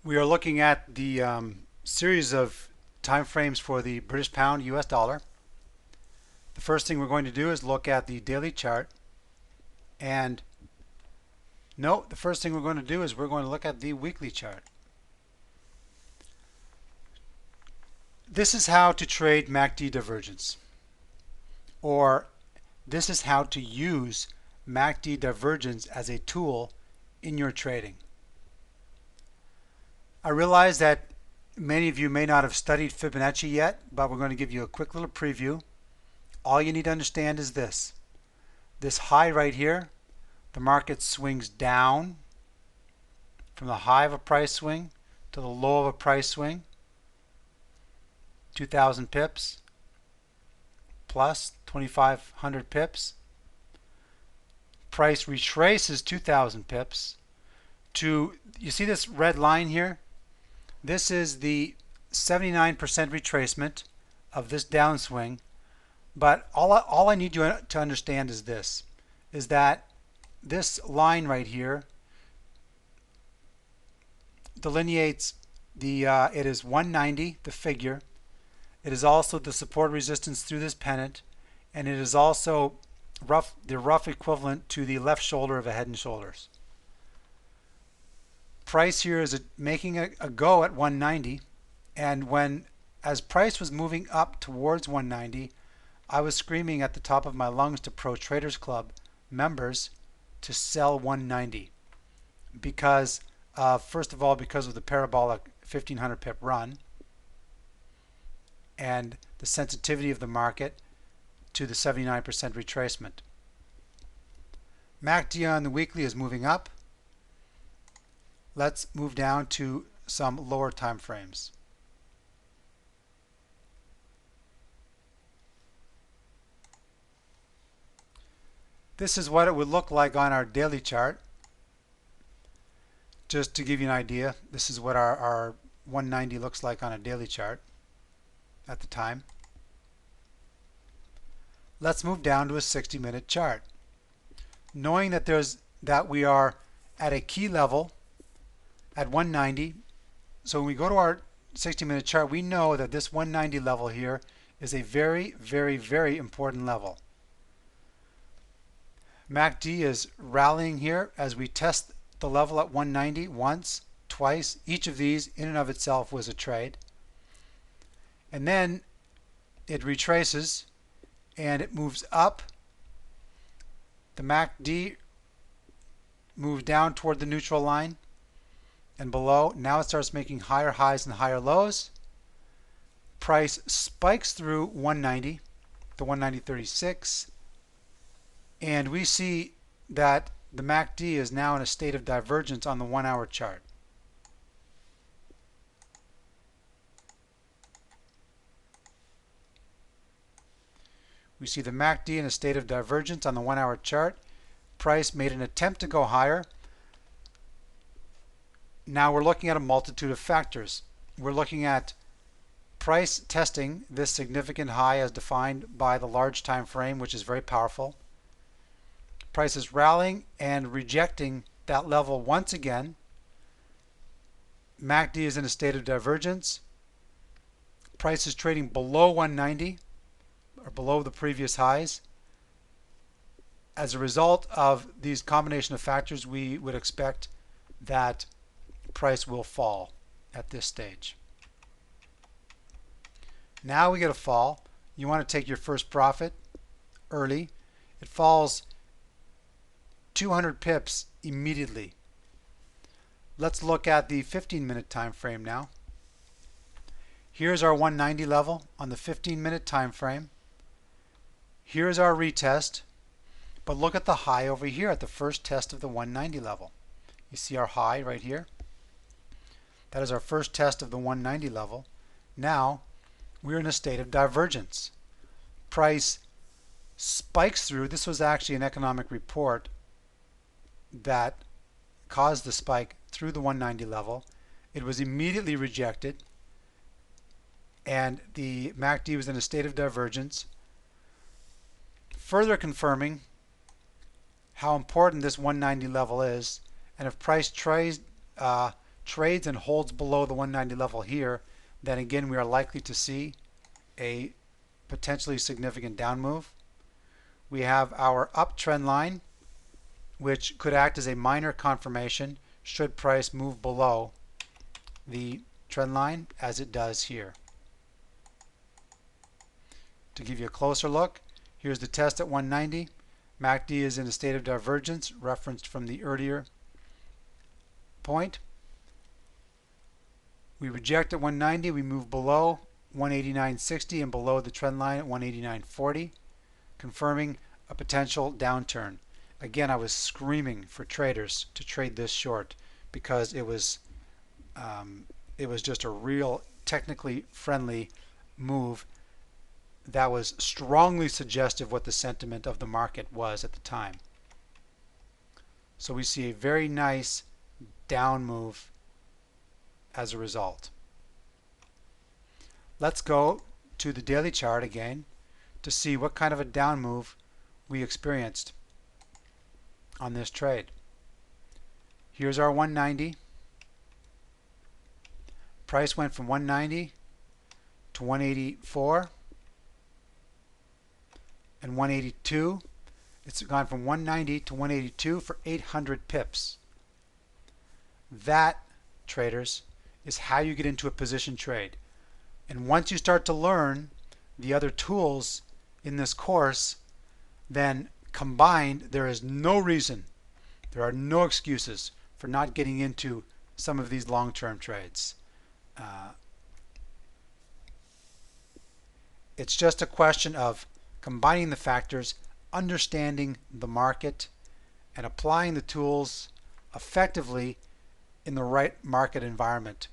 We are looking at the series of time frames for the British pound US dollar. The first thing we're going to do is look at the daily chart. And no, the first thing we're going to do is we're going to look at the weekly chart. This is how to trade MACD divergence, or this is how to use MACD divergence as a tool in your trading. I realize that many of you may not have studied Fibonacci yet, but we're going to give you a quick little preview. All you need to understand is this. This high right here, the market swings down from the high of a price swing to the low of a price swing, 2,000 pips plus 2,500 pips. Price retraces 2,000 pips to, you see this red line here? This is the 79% retracement of this downswing. But all I need you to understand is this, is that this line right here delineates the, it is 190, the figure. It is also the support resistance through this pennant, and it is also the rough equivalent to the left shoulder of a Head and Shoulders. Price here is making a go at 190, and as price was moving up towards 190, I was screaming at the top of my lungs to Pro Traders Club members to sell 190 because, first of all, because of the parabolic 1500 pip run and the sensitivity of the market to the 79% retracement. MACD on the weekly is moving up. Let's move down to some lower time frames. This is what it would look like on our daily chart. Just to give you an idea, this is what our 190 looks like on a daily chart at the time. Let's move down to a 60-minute chart. Knowing that we are at a key level at 190, so when we go to our 60-minute chart, we know that this 190 level here is a very, very, very important level. MACD is rallying here as we test the level at 190 once, twice. Each of these in and of itself was a trade. And then it retraces and it moves up. The MACD moves down toward the neutral line and below. Now it starts making higher highs and higher lows. Price spikes through 190, the 190.36. And we see that the MACD is now in a state of divergence on the 1-hour chart. We see the MACD in a state of divergence on the 1-hour chart. Price made an attempt to go higher. Now we're looking at a multitude of factors. We're looking at price testing this significant high as defined by the large time frame, which is very powerful. Price is rallying and rejecting that level once again. MACD is in a state of divergence. Price is trading below 190 or below the previous highs. As a result of these combination of factors, we would expect that price will fall at this stage. Now we get a fall. You want to take your first profit early. It falls 200 pips immediately. Let's look at the 15-minute time frame now. Here's our 190 level on the 15-minute time frame. Here's our retest, but look at the high over here at the first test of the 190 level. You see our high right here? That is our first test of the 190 level. Now we're in a state of divergence. Price spikes through. This was actually an economic report that caused the spike through the 190 level. It was immediately rejected, and the MACD was in a state of divergence, further confirming how important this 190 level is. And if price trades and holds below the 190 level here, then again we are likely to see a potentially significant down move. We have our uptrend line, which could act as a minor confirmation should price move below the trend line, as it does here. To give you a closer look, here's the test at 190. MACD is in a state of divergence referenced from the earlier point. We reject at 190, we move below 189.60 and below the trend line at 189.40, confirming a potential downturn. Again, I was screaming for traders to trade this short because it was just a real technically friendly move that was strongly suggestive what the sentiment of the market was at the time. So we see a very nice down move as a result. Let's go to the daily chart again to see what kind of a down move we experienced on this trade. Here's our 190. Price went from 190 to 184 and 182. It's gone from 190 to 182 for 800 pips. That, traders, is how you get into a position trade. And once you start to learn the other tools in this course, then combined, there is no reason, there are no excuses for not getting into some of these long-term trades. It's just a question of combining the factors, understanding the market, and applying the tools effectively in the right market environment.